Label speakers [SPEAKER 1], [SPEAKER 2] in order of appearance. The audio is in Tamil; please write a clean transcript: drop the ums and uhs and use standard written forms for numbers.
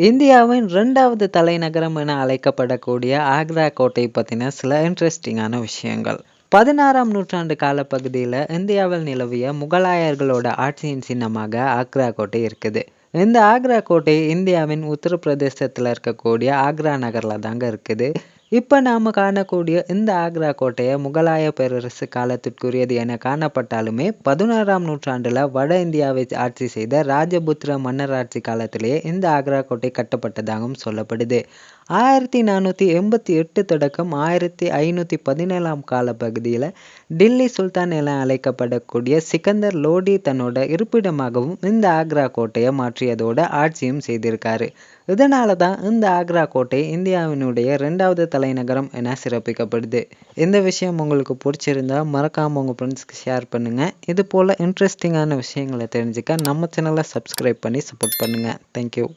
[SPEAKER 1] இந்தியாவின் 2வது தலைநகரம் என அழைக்கப்படக்கூடிய ஆக்ரா கோட்டை பற்றின சில இன்ட்ரெஸ்டிங்கான விஷயங்கள். 16ஆம் நூற்றாண்டு காலப்பகுதியில் இந்தியாவில் நிலவிய முகலாயர்களோட ஆட்சியின் சின்னமாக ஆக்ரா கோட்டை இருக்குது. இந்த ஆக்ரா கோட்டை இந்தியாவின் உத்தரப்பிரதேசத்தில் இருக்கக்கூடிய ஆக்ரா நகரில் தாங்க இருக்குது. இப்போ நாம் காணக்கூடிய இந்த ஆக்ரா கோட்டையை முகலாய பேரரசு காலத்திற்குரியது என காணப்பட்டாலுமே 16ஆம் நூற்றாண்டில் வட இந்தியாவை ஆட்சி செய்த ராஜபுத்திர மன்னராட்சி காலத்திலேயே இந்த ஆக்ரா கோட்டை கட்டப்பட்டதாகவும் சொல்லப்படுது. 1488 தொடக்கம் 1517ஆம் காலப்பகுதியில் டில்லி சுல்தான் என அழைக்கப்படக்கூடிய சிக்கந்தர் லோடி தன்னோட இருப்பிடமாகவும் இந்த ஆக்ரா கோட்டையை மாற்றியதோட ஆட்சியும் செய்திருக்காரு. இதனால தான் இந்த ஆக்ரா கோட்டை இந்தியாவினுடைய 2வது தலைநகரம் என சிறப்பிக்கப்படுது. இந்த விஷயம் உங்களுக்கு பிடிச்சிருந்தா மறக்காமல் உங்கள் ஃப்ரெண்ட்ஸ்க்கு ஷேர் பண்ணுங்கள். இது போல் இன்ட்ரெஸ்டிங்கான விஷயங்களை தெரிஞ்சுக்க நம்ம சேனலை சப்ஸ்கிரைப் பண்ணி சப்போர்ட் பண்ணுங்கள். தேங்க்யூ.